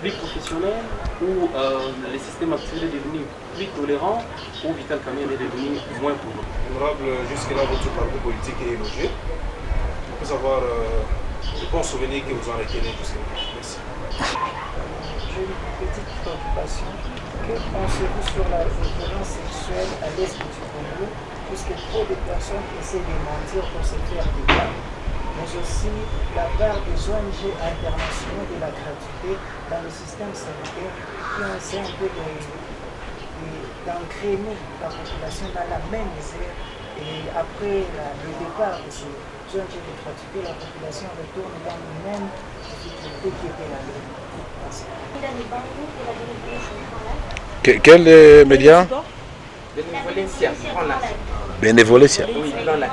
plus professionnelle ou le système actuel est devenu plus tolérant ou Vital Kamerhe est devenu moins pour nous? Honorable, jusque-là, votre parcours politique est élogieux. On peut savoir le bon souvenir que vous en retenez jusque-là. Merci. J'ai une petite préoccupation. Que pensez-vous sur la violence sexuelle à l'est du Congo, puisque trop de personnes essaient de mentir pour se faire des cas, mais aussi la part des ONG internationaux de la gratuité dans le système sanitaire qui ont essayé un peu d'entraîner la population dans la même misère. Et après le départ de ces ONG de gratuité, la population retourne dans les mêmes difficultés qui étaient la même. Quel média? Bénévolencia, Grand Lac. Bénévolencia. Oui, Grand Lac.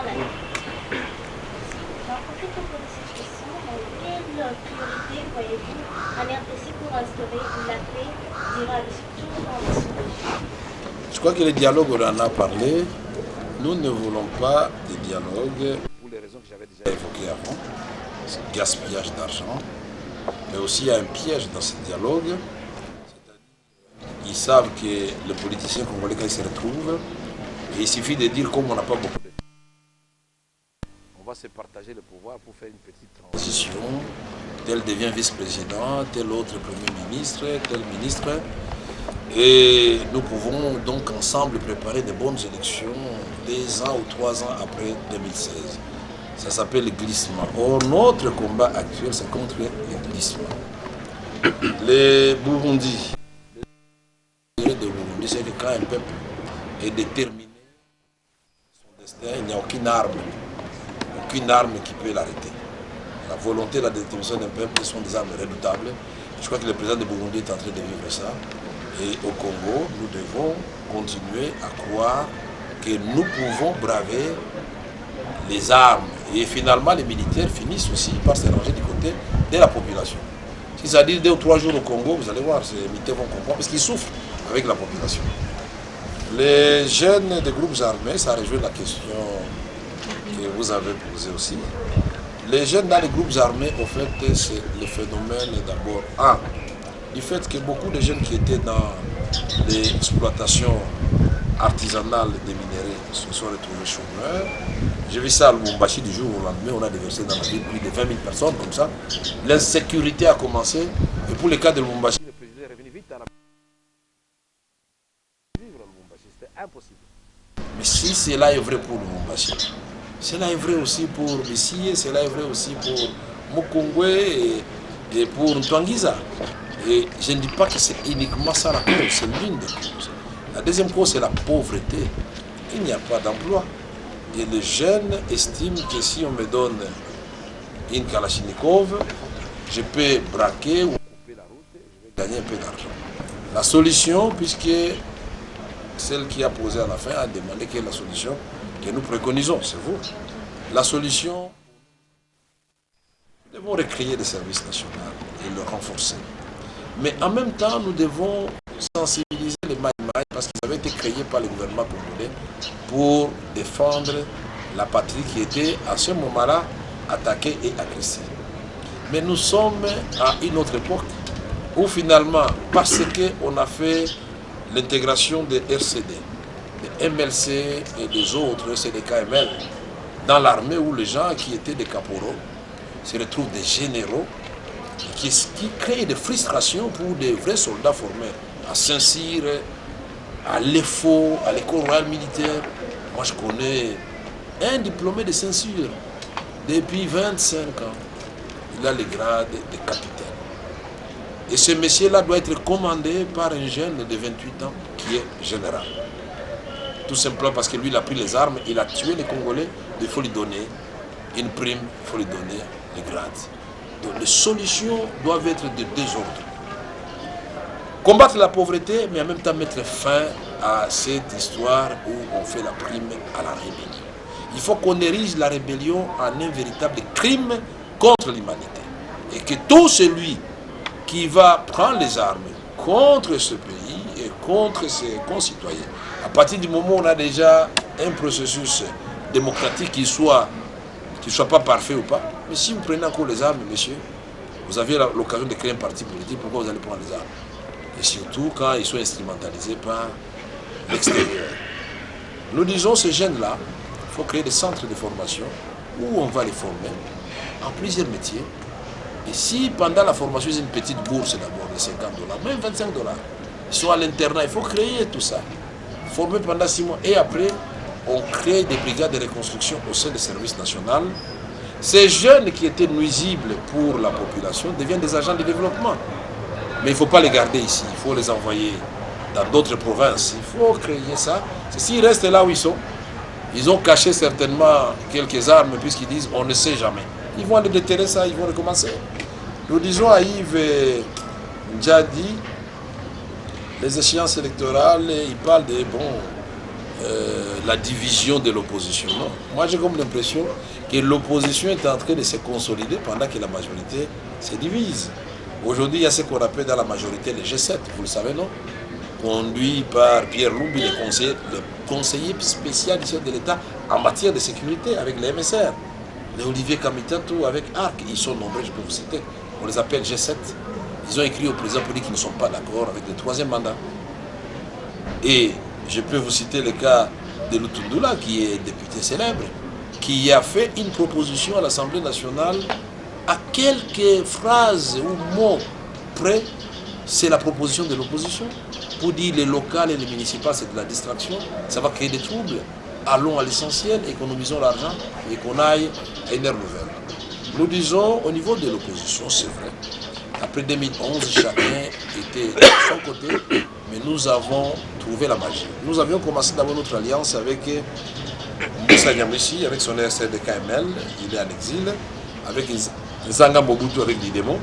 Quelle priorité voyez-vous en RDC pour instaurer la paix durable, surtout dans la sous-région? Je crois que le dialogue, on en a parlé. Nous ne voulons pas de dialogue pour les raisons que j'avais déjà évoquées avant. C'est le gaspillage d'argent. Mais aussi, il y a un piège dans ce dialogue. Ils savent que le politicien congolais, quand il se retrouve, et il suffit de dire comme on n'a pas beaucoup de temps, on va se partager le pouvoir pour faire une petite transition. Tel devient vice-président, tel autre premier ministre, tel ministre. Et nous pouvons donc ensemble préparer de bonnes élections 2 ans ou 3 ans après 2016. Ça s'appelle le glissement. Or, notre combat actuel, c'est contre le glissement. Les Burundis, c'est que quand un peuple est déterminé, son destin, il n'y a aucune arme qui peut l'arrêter. La volonté et la détermination d'un peuple sont des armes redoutables. Je crois que le président de Burundi est en train de vivre ça. Et au Congo, nous devons continuer à croire que nous pouvons braver les armes. Et finalement, les militaires finissent aussi par se ranger du côté de la population. Si ça dit 2 ou 3 jours au Congo, vous allez voir, les militaires vont comprendre parce qu'ils souffrent avec la population. Les jeunes des groupes armés, ça rejoint la question que vous avez posée aussi. Les jeunes dans les groupes armés, au fait, c'est le phénomène d'abord, du fait que beaucoup de jeunes qui étaient dans l'exploitation artisanale des minéraux se sont retrouvés chômeurs. J'ai vu ça à Lubumbashi du jour au lendemain, on a déversé dans la ville plus de 20 000 personnes comme ça. L'insécurité a commencé, et pour le cas de Lubumbashi, le président est revenu vite à la vivre à Lubumbashi, c'était impossible. Mais si cela est vrai pour Lubumbashi, cela est vrai aussi pour Bissi, cela est vrai aussi pour Mukungwe et pour Ntwangiza. Et je ne dis pas que c'est uniquement ça la cause, c'est l'une des causes. La deuxième cause, c'est la pauvreté. Il n'y a pas d'emploi. Et les jeunes estiment que si on me donne une Kalachnikov, je peux braquer ou couper la route, je vais gagner un peu d'argent. La solution, puisque celle qui a posé à la fin a demandé quelle est la solution que nous préconisons, c'est vous. La solution, nous devons recréer des services nationaux et le renforcer. Mais en même temps, nous devons sensibiliser les Maïmaï parce qu'ils avaient été créés par le gouvernement congolais pour défendre la patrie qui était à ce moment-là attaquée et agressée. Mais nous sommes à une autre époque où finalement, parce qu'on a fait l'intégration des RCD, des MLC et des autres CDKML dans l'armée où les gens qui étaient des caporaux se retrouvent des généraux qui crée des frustrations pour des vrais soldats formés à Saint-Cyr, à l'EFO, à l'école royale militaire. Moi, je connais un diplômé de Saint-Cyr depuis 25 ans. Il a le grade de capitaine. Et ce monsieur-là doit être commandé par un jeune de 28 ans qui est général. Tout simplement parce que lui, il a pris les armes, il a tué les Congolais, il faut lui donner une prime, il faut lui donner les grades. Donc les solutions doivent être de 2 ordres. Combattre la pauvreté, mais en même temps mettre fin à cette histoire où on fait la prime à la rébellion. Il faut qu'on érige la rébellion en un véritable crime contre l'humanité. Et que tout celui qui va prendre les armes contre ce pays et contre ses concitoyens, à partir du moment où on a déjà un processus démocratique qui soit pas parfait ou pas, mais si vous prenez encore les armes, monsieur, vous avez l'occasion de créer un parti politique, pourquoi vous allez prendre les armes? Et surtout quand ils sont instrumentalisés par l'extérieur. Nous disons, ces jeunes-là, il faut créer des centres de formation où on va les former en plusieurs métiers. Et si pendant la formation, ils ont une petite bourse d'abord de $50, même $25, ils sont à l'internat, il faut créer tout ça. Former pendant 6 mois. Et après, on crée des brigades de reconstruction au sein des services nationaux. Ces jeunes qui étaient nuisibles pour la population deviennent des agents de développement. Mais il ne faut pas les garder ici, il faut les envoyer dans d'autres provinces. Il faut créer ça. S'ils restent là où ils sont, ils ont caché certainement quelques armes puisqu'ils disent on ne sait jamais. Ils vont aller déterrer ça, ils vont recommencer. Nous disons à Yves Ndjadi, les échéances électorales, il parle de la division de l'opposition. Non. Moi j'ai comme l'impression que l'opposition est en train de se consolider pendant que la majorité se divise. Aujourd'hui, il y a ce qu'on appelle dans la majorité les G7, vous le savez, non? Conduit par Pierre Lumbi, le conseiller spécial du chef de l'État en matière de sécurité avec les MSR. Les Olivier Kamitatou avec ARC, ils sont nombreux, je peux vous citer. On les appelle G7. Ils ont écrit au président pour dire qu'ils ne sont pas d'accord avec le 3e mandat. Et je peux vous citer le cas de Lutundula, qui est député célèbre, qui a fait une proposition à l'Assemblée nationale à quelques phrases ou mots près, c'est la proposition de l'opposition. Pour dire les locales et les municipales, c'est de la distraction, ça va créer des troubles. Allons à l'essentiel, économisons l'argent et qu'on aille à une ère nouvelle. Nous disons, au niveau de l'opposition, c'est vrai, après 2011, chacun était de son côté, mais nous avons trouvé la magie. Nous avions commencé d'abord notre alliance avec Moussa Nyamessi, avec son RSR de KML, il est en exil, avec Zanga Mobutu avec l'IDEMO.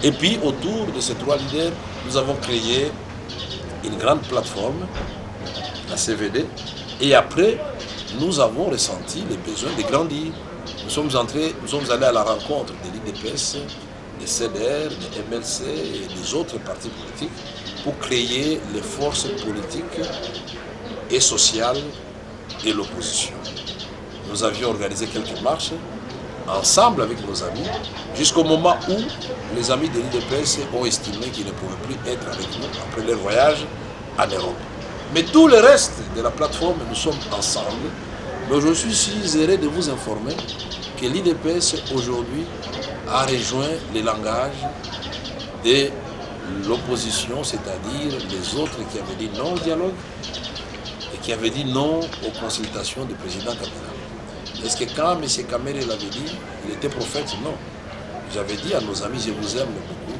Et puis, autour de ces 3 leaders, nous avons créé une grande plateforme, la CVD, et après, nous avons ressenti les besoins de grandir. Nous sommes allés à la rencontre de l'IDPS, des CDR, des MLC et des autres partis politiques pour créer les forces politiques et sociales de l'opposition. Nous avions organisé quelques marches ensemble avec nos amis, jusqu'au moment où les amis de l'IDPS ont estimé qu'ils ne pouvaient plus être avec nous après leur voyage en Europe. Mais tout le reste de la plateforme, nous sommes ensemble. Mais je suis si heureux de vous informer que l'IDPS aujourd'hui a rejoint le langage de l'opposition, c'est-à-dire les autres qui avaient dit non au dialogue et qui avaient dit non aux consultations du président Kabila. Est-ce que quand M. Kamere l'avait dit, il était prophète? Non. J'avais dit à nos amis, je vous aime beaucoup,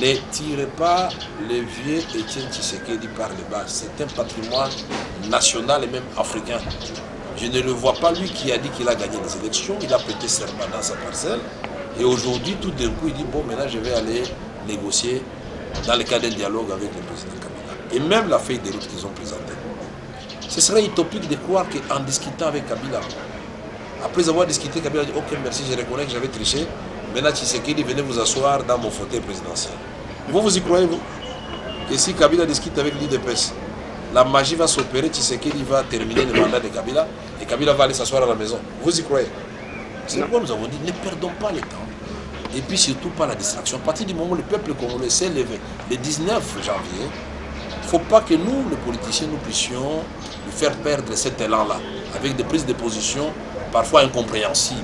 ne tirez pas le vieux Étienne Tshisekedi par les bas. C'est un patrimoine national et même africain. Je ne le vois pas, lui qui a dit qu'il a gagné les élections, il a prêté serment dans sa parcelle. Et aujourd'hui, tout d'un coup, il dit, bon, maintenant je vais aller négocier dans le cadre d'un dialogue avec le président Kabila. Et même la feuille de route qu'ils ont présentée. Ce serait utopique de croire qu'en discutant avec Kabila, après avoir discuté, Kabila a dit, ok, merci, je reconnais que j'avais triché. Maintenant, Tshisekedi, venez vous asseoir dans mon fauteuil présidentiel. Vous y croyez, vous? Que si Kabila discute avec l'IDPS, la magie va s'opérer, Tshisekedi va terminer le mandat de Kabila et Kabila va aller s'asseoir à la maison. Vous y croyez? C'est pourquoi nous avons dit, ne perdons pas le temps. Et puis surtout pas la distraction. À partir du moment où le peuple congolais s'est levé, le 19 janvier, il ne faut pas que nous, les politiciens, nous puissions lui faire perdre cet élan-là, avec des prises de position parfois incompréhensibles.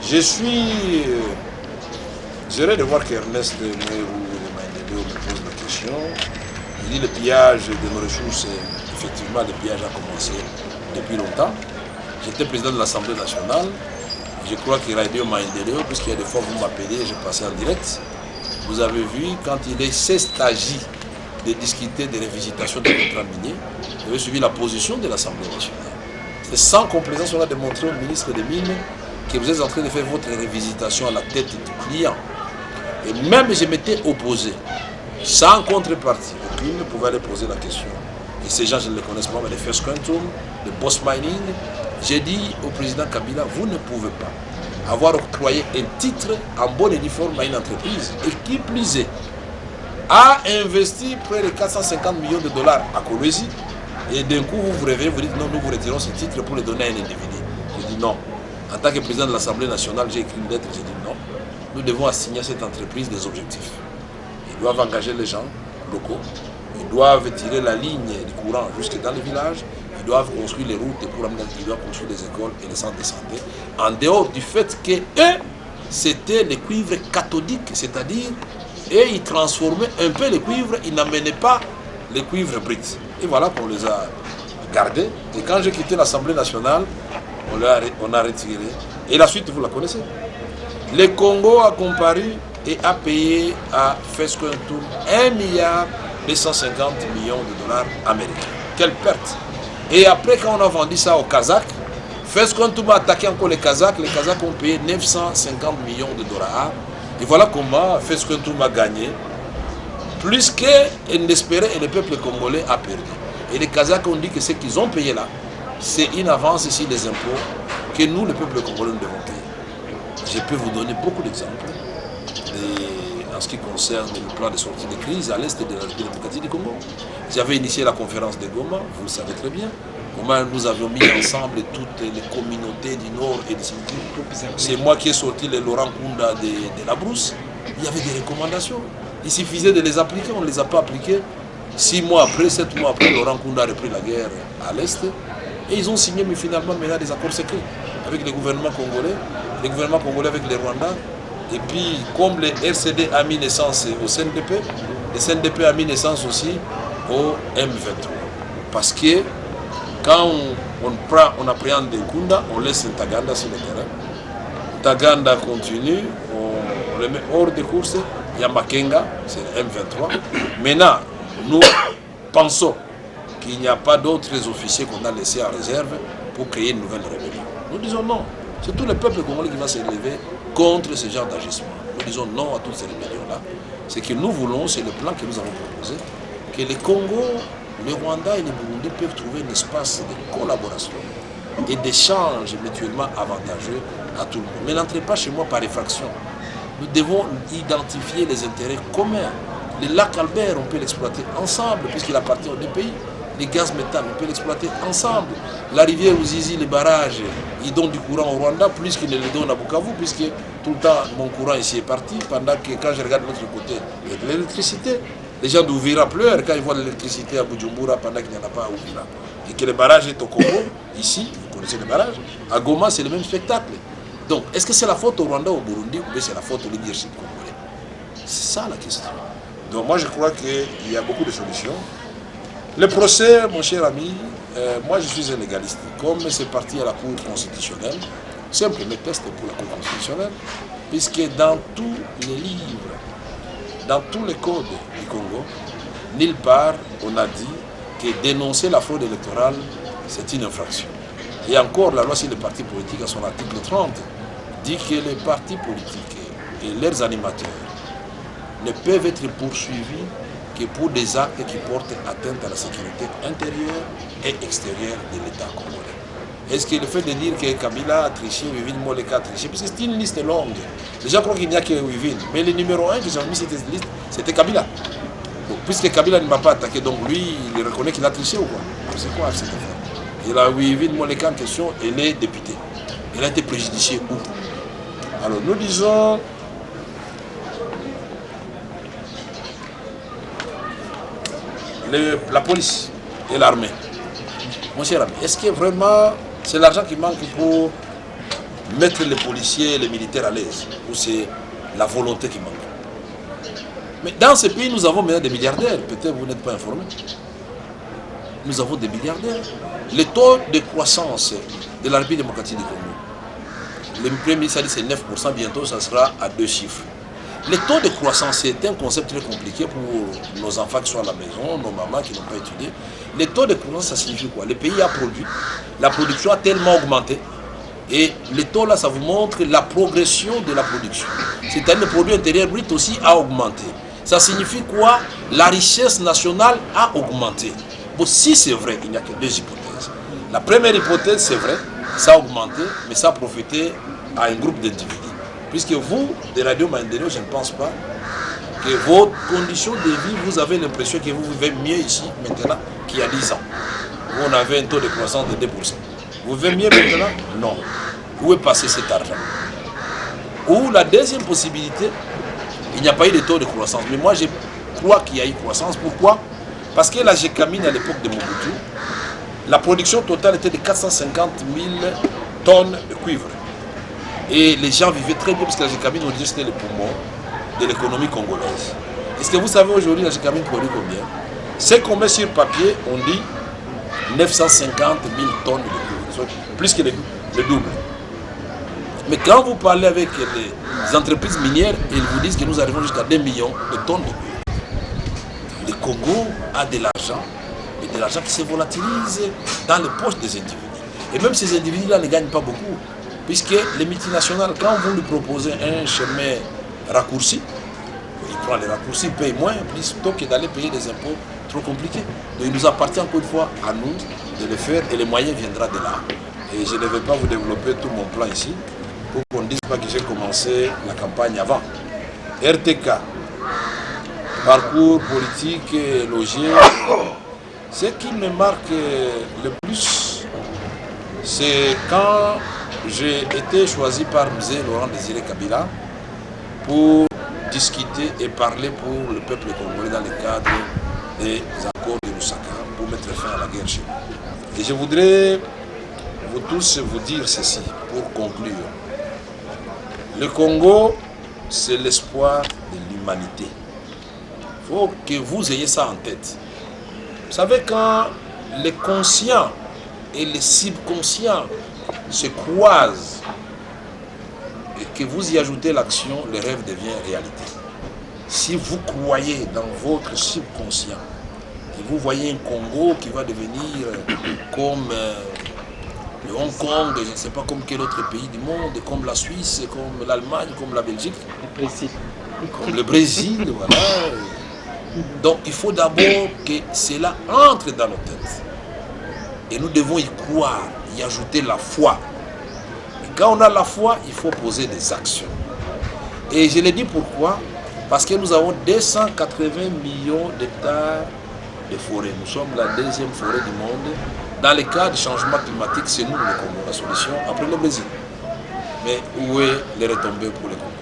Je suis heureux de voir qu'Ernest Mouérou de Maïndéo me pose la question. Il dit le pillage de nos ressources, effectivement le pillage a commencé depuis longtemps. J'étais président de l'Assemblée nationale. Je crois qu'il a aidé au Maïndéo, puisqu'il y a des fois vous m'appelez, je passais en direct. Vous avez vu, quand il s'est agi de discuter des révisitations des contrats miniers, vous avez suivi la position de l'Assemblée nationale. Et sans complaisance, on a démontré au ministre des Mines que vous êtes en train de faire votre révisitation à la tête du client. Et même je m'étais opposé, sans contrepartie aucune, pouvait aller poser la question et ces gens je ne les connais pas, mais les First Quantum, le Boss Mining, j'ai dit au président Kabila, vous ne pouvez pas avoir octroyé un titre en bonne et due forme à une entreprise et qui plus est, a investi près de 450 millions de dollars à Kolwezi et d'un coup vous vous réveillez, vous dites non, nous vous retirons ce titre pour le donner à un individu. J'ai dit non. En tant que président de l'Assemblée nationale, j'ai écrit une lettre, j'ai dit non. Nous devons assigner à cette entreprise des objectifs. Ils doivent engager les gens locaux, ils doivent tirer la ligne du courant jusque dans les villages, ils doivent construire les routes pour amener, ils doivent construire les écoles et les centres de santé. En dehors du fait que eux, c'était les cuivres cathodiques, c'est-à-dire, et ils transformaient un peu les cuivres, ils n'amenaient pas les cuivres bruts. Et voilà qu'on les a gardés. Et quand j'ai quitté l'Assemblée nationale, on a retiré. Et la suite, vous la connaissez. Le Congo a comparu et a payé à First Quantum 1,250 milliard de dollars américains. Quelle perte! Et après, quand on a vendu ça aux Kazakhs, First Quantum a attaqué encore les Kazakhs ont payé 950 millions de dollars. Et voilà comment First Quantum a gagné, plus qu'il n'espérait et le peuple congolais a perdu. Et les Kazakhs ont dit que ce qu'ils ont payé là, c'est une avance ici des impôts que nous, le peuple congolais, nous devons payer. Je peux vous donner beaucoup d'exemples en ce qui concerne le plan de sortie de crise à l'est de la République démocratique du Congo. J'avais initié la conférence de Goma, vous le savez très bien, comment nous avions mis ensemble toutes les communautés du Nord et du Sud. C'est moi qui ai sorti les Laurent Kunda de la brousse. Il y avait des recommandations. Il suffisait de les appliquer, on ne les a pas appliquées. 6 mois après, 7 mois après, Laurent Kunda a repris la guerre à l'est. Et ils ont signé, mais finalement, maintenant, des accords secrets avec les gouvernements congolais avec les Rwandais. Et puis, comme le RCD a mis naissance au CNDP, le CNDP a mis naissance aussi au M23. Parce que quand on appréhende des Kunda, on laisse Ntaganda sur le terrain. Ntaganda continue, on le met hors de course. Il y a Makenga, c'est le M23. Maintenant, nous pensons qu'il n'y a pas d'autres officiers qu'on a laissés en réserve pour créer une nouvelle rébellion. Nous disons non. C'est tout le peuple congolais qui va s'élever contre ce genre d'agissement. Nous disons non à toutes ces rébellions-là. Ce que nous voulons, c'est le plan que nous avons proposé, que le Congo, le Rwanda et le Burundi peuvent trouver un espace de collaboration et d'échange mutuellement avantageux à tout le monde. Mais n'entrez pas chez moi par effraction. Nous devons identifier les intérêts communs. Le lac Albert, on peut l'exploiter ensemble puisqu'il appartient aux deux pays. Les gaz méthane, on peut l'exploiter ensemble. La rivière Ouzizi, les barrages, ils donnent du courant au Rwanda plus qu'ils ne le donnent à Bukavu, puisque tout le temps mon courant ici est parti, pendant que quand je regarde de l'autre côté, il y a de l'électricité. Les gens d'Ouvira pleurent quand ils voient de l'électricité à Bujumbura pendant qu'il n'y en a pas à Ouvira. Et que le barrage est au Congo, ici, vous connaissez le barrage, à Goma c'est le même spectacle. Donc, est-ce que c'est la faute au Rwanda ou au Burundi ou bien c'est la faute au leadership congolais? C'est ça la question. Donc moi je crois qu'il y a beaucoup de solutions. Le procès, mon cher ami, moi je suis un légaliste. Comme c'est parti à la Cour constitutionnelle, c'est un premier test pour la Cour constitutionnelle, puisque dans tous les livres, dans tous les codes du Congo, nulle part on a dit que dénoncer la fraude électorale, c'est une infraction. Et encore, la loi sur les partis politiques, à son article 30, dit que les partis politiques et leurs animateurs ne peuvent être poursuivis que pour des actes qui portent atteinte à la sécurité intérieure et extérieure de l'État congolais. Est-ce que le fait de dire que Kabila a triché, Wivine Moleka a triché, parce que c'est une liste longue. Les gens croient qu'il n'y a que Wivine, mais le numéro 1 que j'ai mis sur cette liste, c'était Kabila. Donc, puisque Kabila ne m'a pas attaqué, donc lui, il reconnaît qu'il a triché ou quoi? C'est quoi cette affaire? Et la Wivine Moleka en question, elle est députée. Elle a été préjudiciée où? Alors nous disons... la police et l'armée. Mon cher ami, est-ce que vraiment c'est l'argent qui manque pour mettre les policiers et les militaires à l'aise? Ou c'est la volonté qui manque? Mais dans ce pays, nous avons maintenant des milliardaires. Peut-être vous n'êtes pas informés. Nous avons des milliardaires. Le taux de croissance de la République démocratique du Congo, le premier ministre a dit c'est 9%, bientôt ça sera à 2 chiffres. Le taux de croissance, c'est un concept très compliqué pour nos enfants qui sont à la maison, nos mamans qui n'ont pas étudié. Le taux de croissance, ça signifie quoi? Le pays a produit, la production a tellement augmenté, et le taux là, ça vous montre la progression de la production. C'est-à-dire le produit intérieur brut aussi a augmenté. Ça signifie quoi? La richesse nationale a augmenté. aussi c'est vrai, il n'y a que deux hypothèses. La première hypothèse, c'est vrai, ça a augmenté, mais ça a profité à un groupe d'individus. Puisque vous, de Radio Mandeno, je ne pense pas que vos conditions de vie, vous avez l'impression que vous vivez mieux ici maintenant qu'il y a 10 ans. Où on avait un taux de croissance de 2%. Vous vivez mieux maintenant? Non. Où est passé cet argent? Ou la deuxième possibilité, il n'y a pas eu de taux de croissance. Mais moi, je crois qu'il y a eu croissance. Pourquoi? Parce que la Gécamine, à l'époque de Mobutu, la production totale était de 450 000 tonnes de cuivre. Et les gens vivaient très bien parce que la Gécamine, on disait que c'était le poumon de l'économie congolaise. Est-ce que vous savez aujourd'hui la Gécamine produit combien? C'est qu'on met sur papier, on dit 950 000 tonnes de cuivre, plus que le double. Mais quand vous parlez avec les entreprises minières, ils vous disent que nous arrivons jusqu'à 2 millions de tonnes de cuivre. Le Congo a de l'argent, et de l'argent qui se volatilise dans les poches des individus. Et même ces individus-là ne gagnent pas beaucoup, puisque les multinationales, quand vous lui proposez un chemin raccourci, il prend les raccourcis, il paye moins, plutôt que d'aller payer des impôts trop compliqués. Donc il nous appartient encore une fois à nous de le faire, et les moyens viendront de là. Et je ne vais pas vous développer tout mon plan ici, pour qu'on ne dise pas que j'ai commencé la campagne avant. RTK, parcours politique, logé. Ce qui me marque le plus, c'est quand j'ai été choisi par M. Laurent Désiré Kabila pour discuter et parler pour le peuple congolais dans le cadre des accords de Lusaka, pour mettre fin à la guerre chez nous. Et je voudrais vous tous vous dire ceci pour conclure. Le Congo, c'est l'espoir de l'humanité. Il faut que vous ayez ça en tête. Vous savez, quand les conscients et les subconscients se croisent et que vous y ajoutez l'action, le rêve devient réalité. Si vous croyez dans votre subconscient et vous voyez un Congo qui va devenir comme le Hong Kong, je ne sais pas comme quel autre pays du monde, comme la Suisse, comme l'Allemagne, comme la Belgique, comme le Brésil, voilà. Donc il faut d'abord que cela entre dans nos têtes. Et nous devons y croire, y ajouter la foi. Et quand on a la foi, il faut poser des actions. Et je l'ai dit pourquoi? Parce que nous avons 280 millions d'hectares de forêt. Nous sommes la deuxième forêt du monde. Dans le cas du changement climatique, c'est nous le Congo, la solution, après le Brésil. Mais où est les retombées pour le Congo?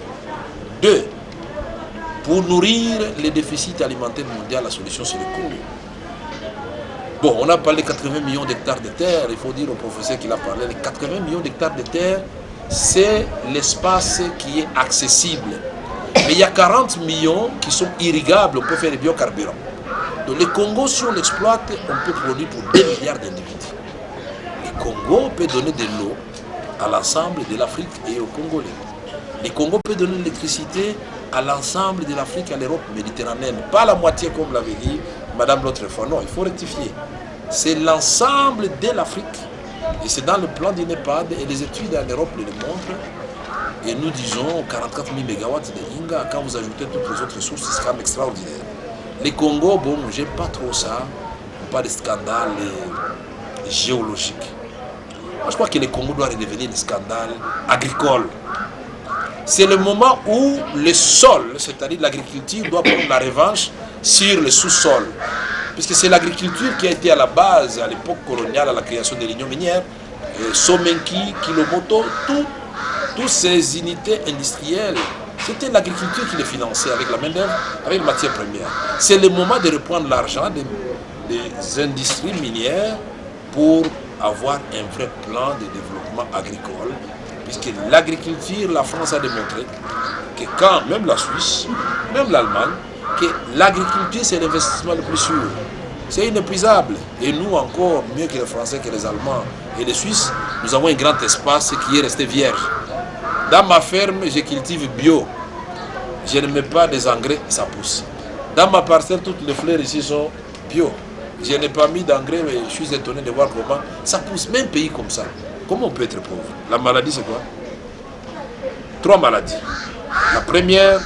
2. Pour nourrir les déficits alimentaires mondiaux, la solution c'est le Congo. Bon, on a parlé de 80 millions d'hectares de terre. Il faut dire au professeur qu'il a parlé. Les 80 millions d'hectares de terre, c'est l'espace qui est accessible. Mais il y a 40 millions qui sont irrigables. On peut faire des biocarburants. Donc le Congo, si on l'exploite, on peut produire pour 2 milliards d'individus. Le Congo peut donner de l'eau à l'ensemble de l'Afrique et aux Congolais. Le Congo peut donner de l'électricité à l'ensemble de l'Afrique et à l'Europe méditerranéenne. Pas la moitié comme l'avait dit Madame l'autre fois. Non, il faut rectifier. C'est l'ensemble de l'Afrique. Et c'est dans le plan du NEPAD et les études en Europe le montrent. Et nous disons 44 000 MW de Inga. Quand vous ajoutez toutes les autres sources, c'est quand même extraordinaire. Les Congo, bon, j'aime pas trop ça. Pas de scandale géologique. Moi, je crois que le Congo doit redevenir un scandale agricole. C'est le moment où le sol, c'est-à-dire l'agriculture, doit prendre la revanche sur le sous-sol. Puisque c'est l'agriculture qui a été à la base, à l'époque coloniale, à la création de l'Union minière, Somenki, Kilomoto, toutes ces unités industrielles, c'était l'agriculture qui les finançait avec la main-d'œuvre, avec les matières premières. C'est le moment de reprendre l'argent des industries minières pour avoir un vrai plan de développement agricole. Puisque l'agriculture, la France a démontré que quand, même la Suisse, même l'Allemagne, que l'agriculture c'est l'investissement le plus sûr. C'est inépuisable. Et nous encore, mieux que les Français, que les Allemands et les Suisses, nous avons un grand espace qui est resté vierge. Dans ma ferme, je cultive bio. Je ne mets pas des engrais, ça pousse. Dans ma parcelle, toutes les fleurs ici sont bio. Je n'ai pas mis d'engrais, mais je suis étonné de voir comment ça pousse. Même pays comme ça. Comment on peut être pauvre? La maladie, c'est quoi? 3 maladies. La première,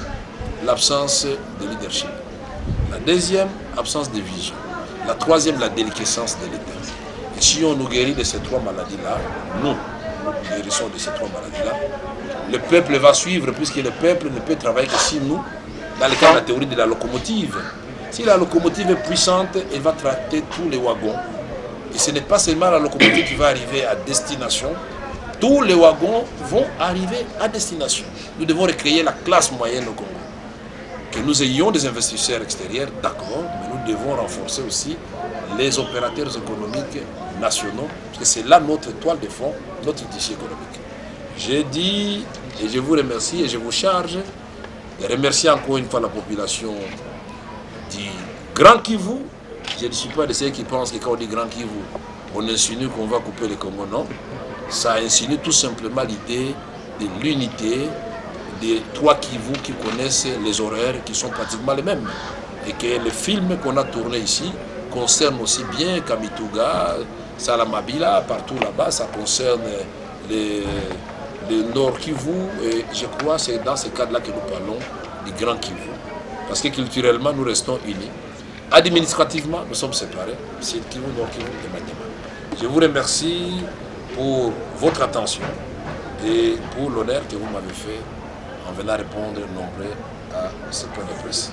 l'absence de leadership. La deuxième, absence de vision. La troisième, la déliquescence de l'État. Et si on nous guérit de ces trois maladies-là, nous guérissons de ces trois maladies-là, le peuple va suivre, puisque le peuple ne peut travailler que si nous, dans le cas de la théorie de la locomotive. Si la locomotive est puissante, elle va tracter tous les wagons. Et ce n'est pas seulement la locomotive qui va arriver à destination, tous les wagons vont arriver à destination. Nous devons recréer la classe moyenne au Congo. Que nous ayons des investisseurs extérieurs, d'accord, mais nous devons renforcer aussi les opérateurs économiques nationaux, parce que c'est là notre toile de fond, notre tissu économique. J'ai dit, et je vous remercie, et je vous charge de remercier encore une fois la population du Grand Kivu. Je ne suis pas de ceux qui pensent que quand on dit Grand Kivu, on insinue qu'on va couper le Congo, non. Ça insinue tout simplement l'idée de l'unité des trois Kivu qui connaissent les horaires qui sont pratiquement les mêmes. Et que le film qu'on a tourné ici concerne aussi bien Kamituga, Salamabila, partout là-bas, ça concerne les Nord Kivu, et je crois que c'est dans ce cadre-là que nous parlons du Grand Kivu. Parce que culturellement, nous restons unis. Administrativement, nous sommes séparés. C'est Kivu, Nord Kivu et Maniema. Je vous remercie pour votre attention et pour l'honneur que vous m'avez fait en venant répondre nombreux à ce point de presse.